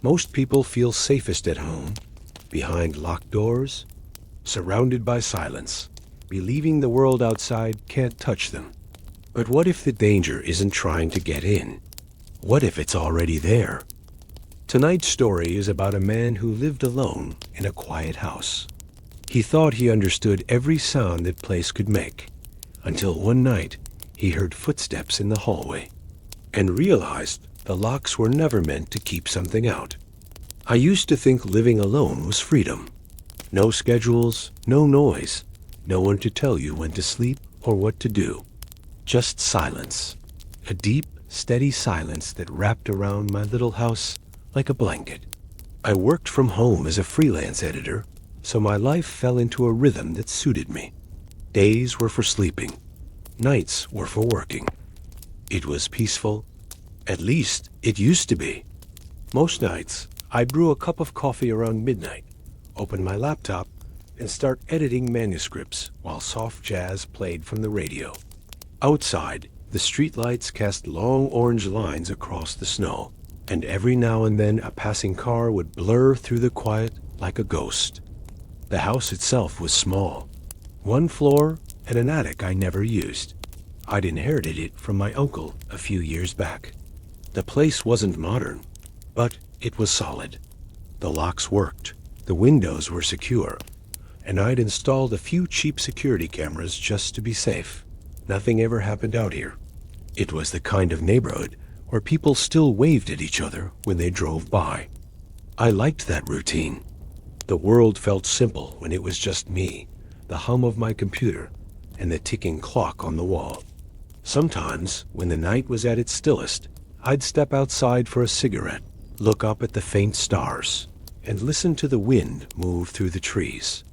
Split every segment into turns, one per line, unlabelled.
Most people feel safest at home, behind locked doors, surrounded by silence, believing the world outside can't touch them. But what if the danger isn't trying to get in? What if it's already there? Tonight's story is about a man who lived alone in a quiet house. He thought he understood every sound that place could make, until one night he heard footsteps in the hallway and realized the locks were never meant to keep something out. I used to think living alone was freedom. No schedules, no noise, no one to tell you when to sleep or what to do. Just silence. A deep, steady silence that wrapped around my little house like a blanket. I worked from home as a freelance editor, so my life fell into a rhythm that suited me. Days were for sleeping. Nights were for working. It was peaceful. At least, it used to be. Most nights, I'd brew a cup of coffee around midnight, open my laptop, and start editing manuscripts while soft jazz played from the radio. Outside, the streetlights cast long orange lines across the snow, and every now and then a passing car would blur through the quiet like a ghost. The house itself was small. One floor and an attic I never used. I'd inherited it from my uncle a few years back. The place wasn't modern, but it was solid. The locks worked, the windows were secure, and I'd installed a few cheap security cameras just to be safe. Nothing ever happened out here. It was the kind of neighborhood where people still waved at each other when they drove by. I liked that routine. The world felt simple when it was just me, the hum of my computer, and the ticking clock on the wall. Sometimes, when the night was at its stillest, I'd step outside for a cigarette, look up at the faint stars, and listen to the wind move through the trees.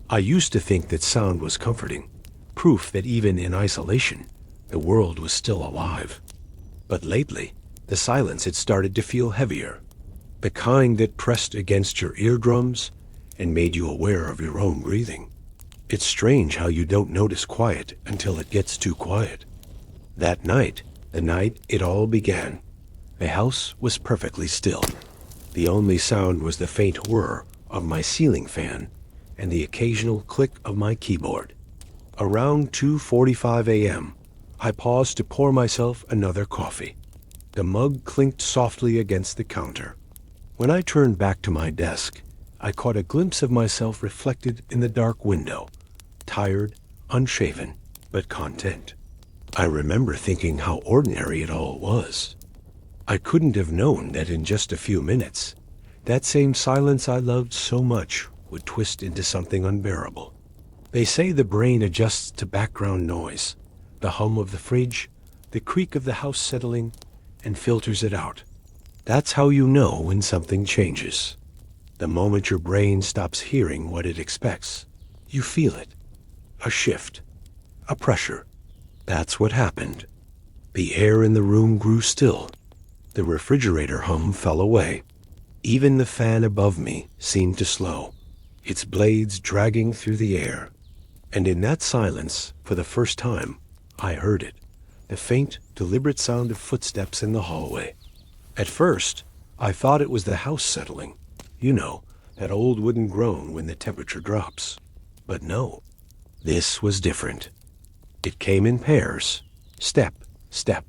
I used to think that sound was comforting, proof that even in isolation, the world was still alive. But lately, the silence had started to feel heavier, the kind that pressed against your eardrums and made you aware of your own breathing. It's strange how you don't notice quiet until it gets too quiet. That night, the night it all began, the house was perfectly still. The only sound was the faint whir of my ceiling fan and the occasional click of my keyboard. Around 2:45 a.m., I paused to pour myself another coffee. The mug clinked softly against the counter. When I turned back to my desk, I caught a glimpse of myself reflected in the dark window, tired, unshaven, but content. I remember thinking how ordinary it all was. I couldn't have known that in just a few minutes, that same silence I loved so much would twist into something unbearable. They say the brain adjusts to background noise, the hum of the fridge, the creak of the house settling, and filters it out. That's how you know when something changes. The moment your brain stops hearing what it expects, you feel it. A shift, a pressure. That's what happened. The air in the room grew still. The refrigerator hum fell away. Even the fan above me seemed to slow, its blades dragging through the air. And in that silence, for the first time, I heard it, the faint, deliberate sound of footsteps in the hallway. At first, I thought it was the house settling. You know, that old wooden groan when the temperature drops. But no, this was different. It came in pairs, step, step,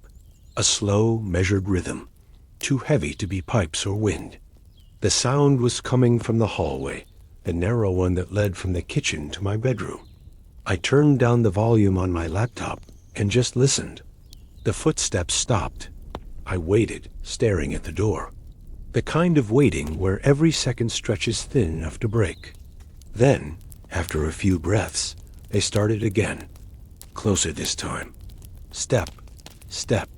a slow, measured rhythm, too heavy to be pipes or wind. The sound was coming from the hallway, the narrow one that led from the kitchen to my bedroom. I turned down the volume on my laptop and just listened. The footsteps stopped. I waited, staring at the door. The kind of waiting where every second stretches thin enough to break. Then, after a few breaths, they started again. Closer this time. Step, step,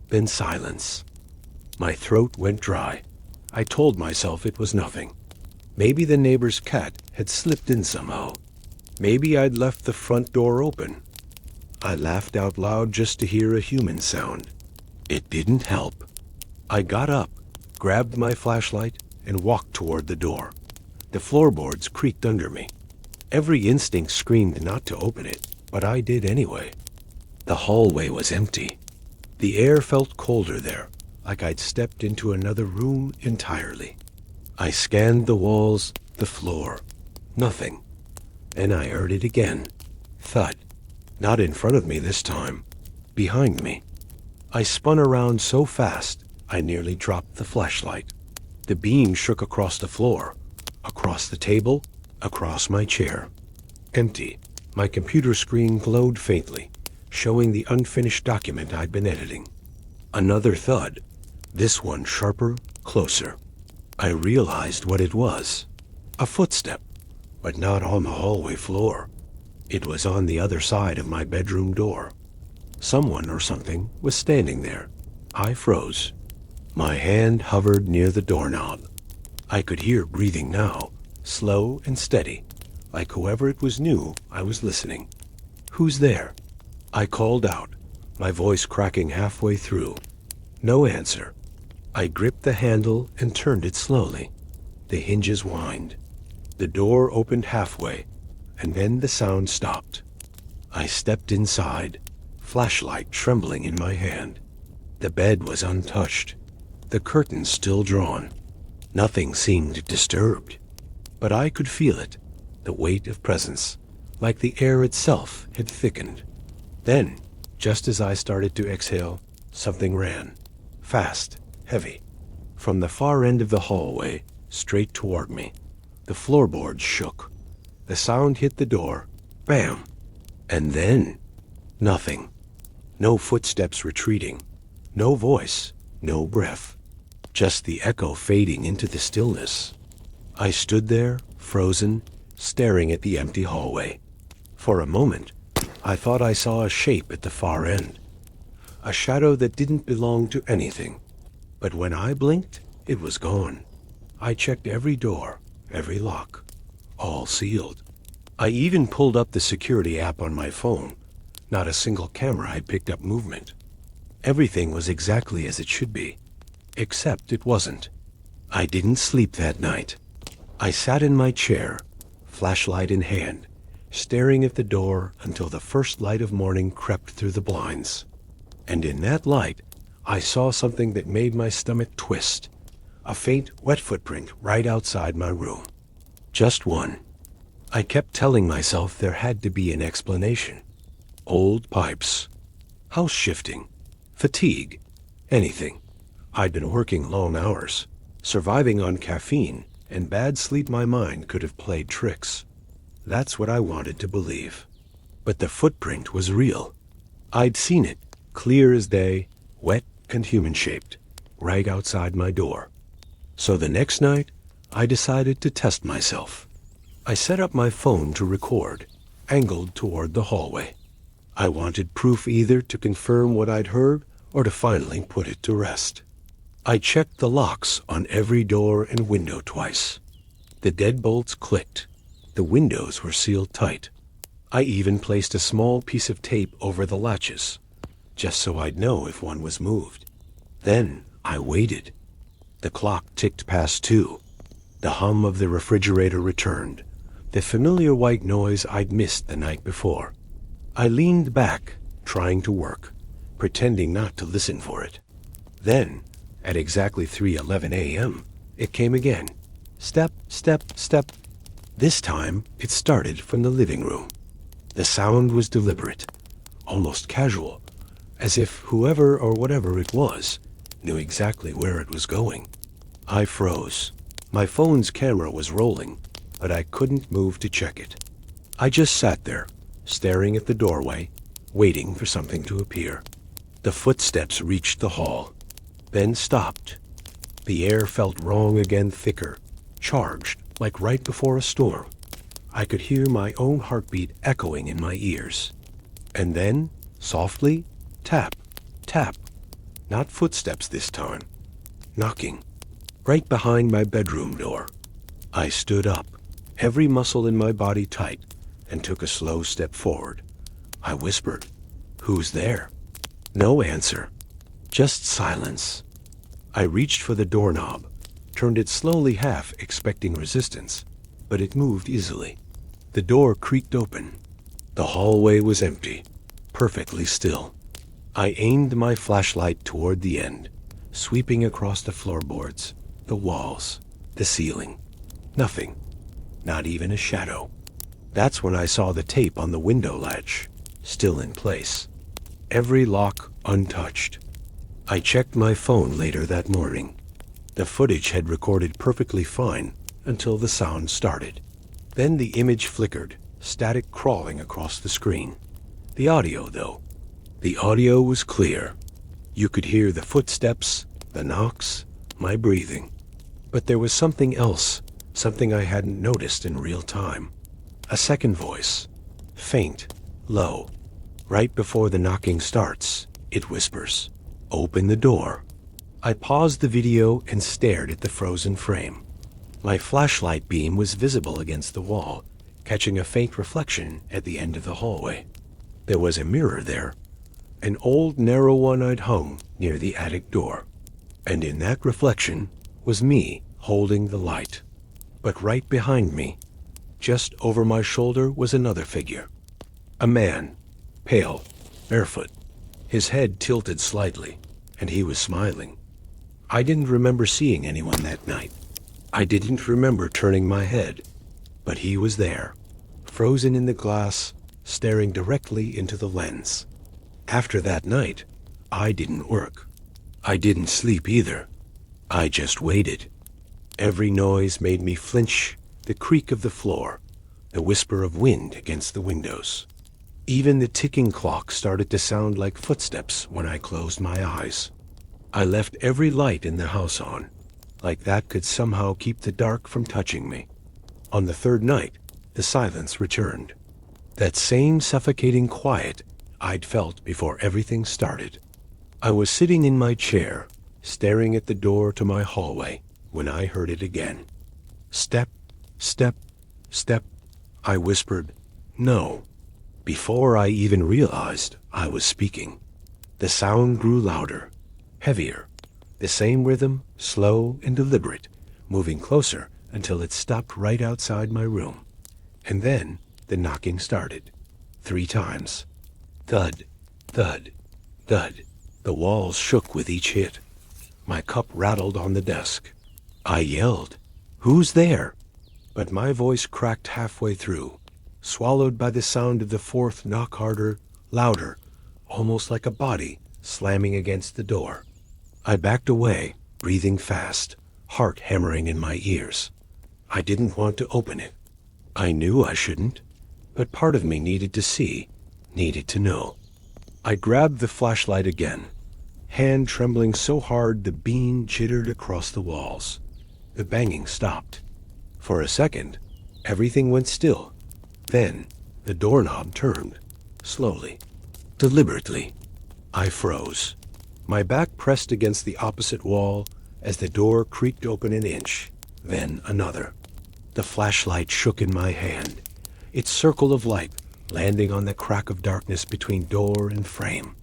then silence. My throat went dry. I told myself it was nothing. Maybe the neighbor's cat had slipped in somehow. Maybe I'd left the front door open. I laughed out loud just to hear a human sound. It didn't help. I got up, grabbed my flashlight, and walked toward the door. The floorboards creaked under me. Every instinct screamed not to open it, but I did anyway. The hallway was empty. The air felt colder there, like I'd stepped into another room entirely. I scanned the walls, the floor. Nothing. And I heard it again. Thud. Not in front of me this time. Behind me. I spun around so fast, I nearly dropped the flashlight. The beam shook across the floor, across the table, across my chair. Empty. My computer screen glowed faintly, showing the unfinished document I'd been editing. Another thud. This one sharper, closer. I realized what it was. A footstep, but not on the hallway floor. It was on the other side of my bedroom door. Someone or something was standing there. I froze. My hand hovered near the doorknob. I could hear breathing now, slow and steady, like whoever it was knew I was listening. "Who's there?" I called out, my voice cracking halfway through. No answer. I gripped the handle and turned it slowly. The hinges whined. The door opened halfway, and then the sound stopped. I stepped inside, flashlight trembling in my hand. The bed was untouched, the curtains still drawn. Nothing seemed disturbed, but I could feel it, the weight of presence, like the air itself had thickened. Then, just as I started to exhale, something ran, fast, heavy, from the far end of the hallway, straight toward me. The floorboards shook. The sound hit the door. Bam! And then, nothing. No footsteps retreating. No voice. No breath. Just the echo fading into the stillness. I stood there, frozen, staring at the empty hallway. For a moment, I thought I saw a shape at the far end. A shadow that didn't belong to anything. But when I blinked, it was gone. I checked every door, every lock. All sealed. I even pulled up the security app on my phone. Not a single camera had picked up movement. Everything was exactly as it should be. Except it wasn't. I didn't sleep that night. I sat in my chair, flashlight in hand, staring at the door until the first light of morning crept through the blinds. And in that light, I saw something that made my stomach twist. A faint, wet footprint right outside my room. Just one. I kept telling myself there had to be an explanation. Old pipes. House shifting. Fatigue. Anything. I'd been working long hours, surviving on caffeine, and bad sleep my mind could have played tricks. That's what I wanted to believe. But the footprint was real. I'd seen it, clear as day, wet and human-shaped, right outside my door. So the next night, I decided to test myself. I set up my phone to record, angled toward the hallway. I wanted proof either to confirm what I'd heard or to finally put it to rest. I checked the locks on every door and window twice. The deadbolts clicked. The windows were sealed tight. I even placed a small piece of tape over the latches, just so I'd know if one was moved. Then I waited. The clock ticked past 2. The hum of the refrigerator returned, the familiar white noise I'd missed the night before. I leaned back, trying to work, pretending not to listen for it. Then, at exactly 3:11 a.m., it came again. Step, step, step. This time, it started from the living room. The sound was deliberate, almost casual, as if whoever or whatever it was knew exactly where it was going. I froze. My phone's camera was rolling, but I couldn't move to check it. I just sat there, staring at the doorway, waiting for something to appear. The footsteps reached the hall, then stopped. The air felt wrong again, thicker, charged, like right before a storm. I could hear my own heartbeat echoing in my ears. And then, softly, tap, tap. Not footsteps this time. Knocking. Right behind my bedroom door. I stood up, every muscle in my body tight, and took a slow step forward. I whispered, "Who's there?" No answer. Just silence. I reached for the doorknob, turned it slowly half, expecting resistance, but it moved easily. The door creaked open. The hallway was empty, perfectly still. I aimed my flashlight toward the end, sweeping across the floorboards, the walls, the ceiling. Nothing. Not even a shadow. That's when I saw the tape on the window latch, still in place. Every lock untouched. I checked my phone later that morning. The footage had recorded perfectly fine until the sound started. Then the image flickered, static crawling across the screen. The audio, though. The audio was clear. You could hear the footsteps, the knocks, my breathing. But there was something else, something I hadn't noticed in real time. A second voice. Faint, low. Right before the knocking starts, it whispers, "Open the door." I paused the video and stared at the frozen frame. My flashlight beam was visible against the wall, catching a faint reflection at the end of the hallway. There was a mirror there, an old narrow one I'd hung near the attic door. And in that reflection was me holding the light. But right behind me, just over my shoulder, was another figure. A man, pale, barefoot, his head tilted slightly, and he was smiling. I didn't remember seeing anyone that night. I didn't remember turning my head, but he was there, frozen in the glass, staring directly into the lens. After that night, I didn't work. I didn't sleep either. I just waited. Every noise made me flinch, the creak of the floor, the whisper of wind against the windows. Even the ticking clock started to sound like footsteps when I closed my eyes. I left every light in the house on, like that could somehow keep the dark from touching me. On the third night, the silence returned. That same suffocating quiet I'd felt before everything started. I was sitting in my chair, staring at the door to my hallway, when I heard it again. Step, step, step. I whispered, "No," before I even realized I was speaking. The sound grew louder, heavier, the same rhythm, slow and deliberate, moving closer until it stopped right outside my room. And then the knocking started, 3 times. Thud, thud, thud. The walls shook with each hit. My cup rattled on the desk. I yelled, "Who's there?" But my voice cracked halfway through, swallowed by the sound of the 4th knock, harder, louder, almost like a body slamming against the door. I backed away, breathing fast, heart hammering in my ears. I didn't want to open it. I knew I shouldn't, but part of me needed to see, needed to know. I grabbed the flashlight again, hand trembling so hard the beam jittered across the walls. The banging stopped. For a second, everything went still. Then, the doorknob turned, slowly, deliberately. I froze, my back pressed against the opposite wall as the door creaked open an inch, then another. The flashlight shook in my hand, its circle of light landing on the crack of darkness between door and frame.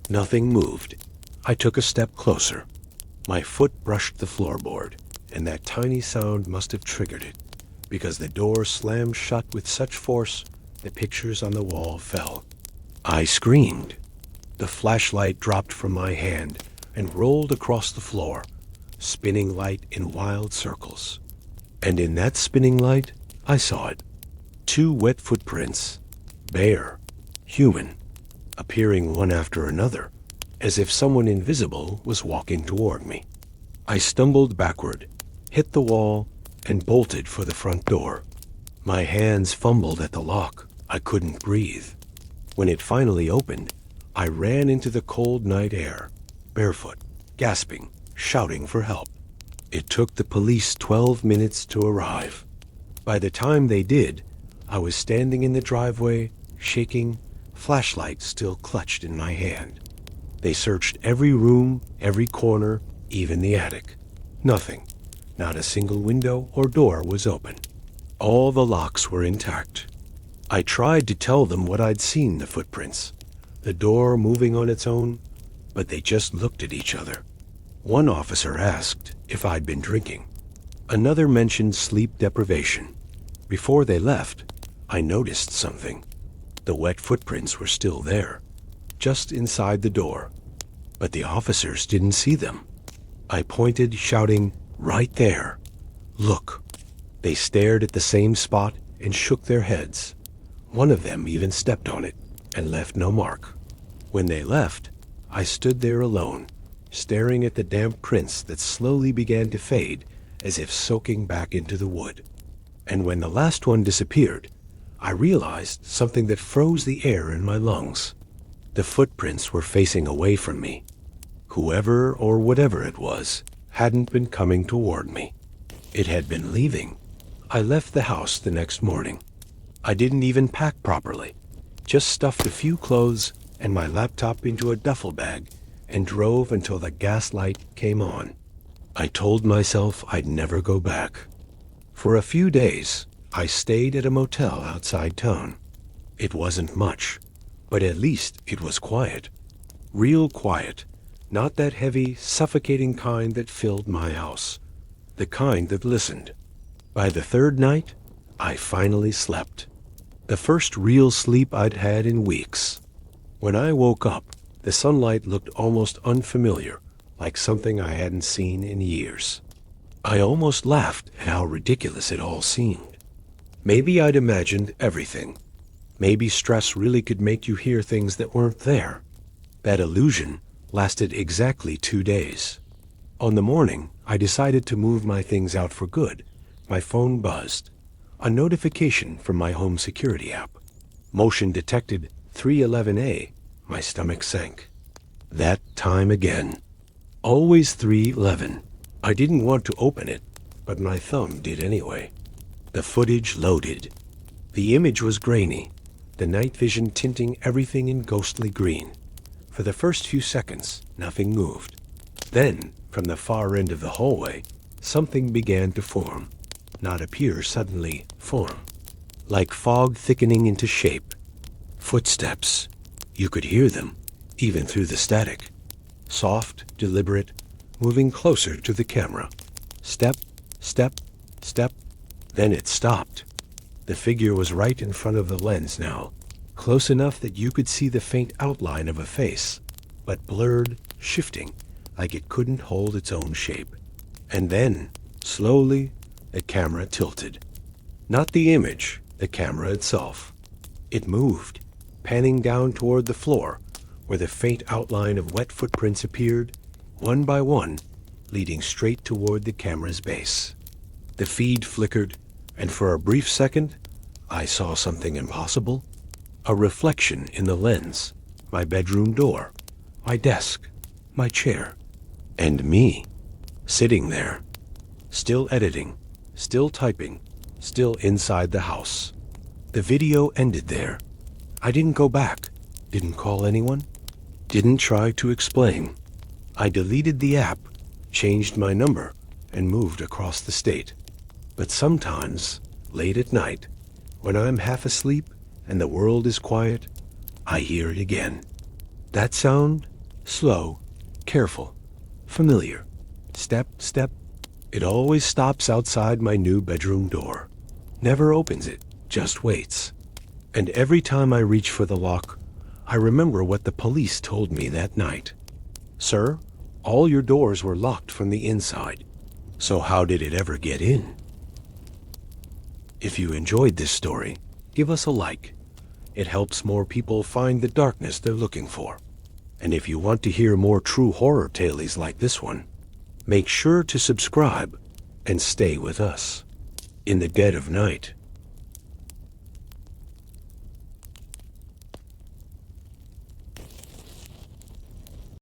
Nothing moved. I took a step closer. My foot brushed the floorboard, and that tiny sound must have triggered it, because the door slammed shut with such force the pictures on the wall fell. I screamed. The flashlight dropped from my hand and rolled across the floor, spinning light in wild circles. And in that spinning light, I saw it. 2 wet footprints, bare, human, appearing one after another, as if someone invisible was walking toward me. I stumbled backward, hit the wall, and bolted for the front door. My hands fumbled at the lock. I couldn't breathe. When it finally opened, I ran into the cold night air, barefoot, gasping, shouting for help. It took the police 12 minutes to arrive. By the time they did, I was standing in the driveway, shaking, flashlight still clutched in my hand. They searched every room, every corner, even the attic. Nothing. Not a single window or door was open. All the locks were intact. I tried to tell them what I'd seen, the footprints, the door moving on its own, but they just looked at each other. One officer asked if I'd been drinking. Another mentioned sleep deprivation. Before they left, I noticed something. The wet footprints were still there, just inside the door, but the officers didn't see them. I pointed, shouting, "Right there! Look!" They stared at the same spot and shook their heads. One of them even stepped on it and left no mark. When they left, I stood there alone, staring at the damp prints that slowly began to fade as if soaking back into the wood. And when the last one disappeared, I realized something that froze the air in my lungs. The footprints were facing away from me. Whoever or whatever it was hadn't been coming toward me. It had been leaving. I left the house the next morning. I didn't even pack properly, just stuffed a few clothes and my laptop into a duffel bag and drove until the gas light came on. I told myself I'd never go back. For a few days, I stayed at a motel outside town. It wasn't much, but at least it was quiet. Real quiet, not that heavy, suffocating kind that filled my house. The kind that listened. By the third night, I finally slept. The first real sleep I'd had in weeks. When I woke up, the sunlight looked almost unfamiliar, like something I hadn't seen in years. I almost laughed at how ridiculous it all seemed. Maybe I'd imagined everything. Maybe stress really could make you hear things that weren't there. That illusion lasted exactly 2 days. On the morning, I decided to move my things out for good. My phone buzzed. A notification from my home security app. Motion detected 311A. My stomach sank. That time again. Always 311. I didn't want to open it, but my thumb did anyway. The footage loaded. The image was grainy, the night vision tinting everything in ghostly green. For the first few seconds, nothing moved. Then, from the far end of the hallway, something began to form. Not appear, suddenly form. Like fog thickening into shape. Footsteps. You could hear them, even through the static. Soft, deliberate, moving closer to the camera. Step, step, step. Then it stopped. The figure was right in front of the lens now, close enough that you could see the faint outline of a face, but blurred, shifting, like it couldn't hold its own shape. And then, slowly, the camera tilted. Not the image, the camera itself. It moved, panning down toward the floor, where the faint outline of wet footprints appeared, one by one, leading straight toward the camera's base. The feed flickered, and for a brief second, I saw something impossible. A reflection in the lens, my bedroom door, my desk, my chair, and me, sitting there, still editing, still typing, still inside the house. The video ended there. I didn't go back, didn't call anyone, didn't try to explain. I deleted the app, changed my number, and moved across the state. But sometimes, late at night, when I'm half asleep and the world is quiet, I hear it again. That sound, slow, careful, familiar. Step, step. It always stops outside my new bedroom door. Never opens it, just waits. And every time I reach for the lock, I remember what the police told me that night. "Sir, all your doors were locked from the inside. So how did it ever get in?" If you enjoyed this story, give us a like. It helps more people find the darkness they're looking for. And if you want to hear more true horror tales like this one, make sure to subscribe and stay with us. In the dead of night,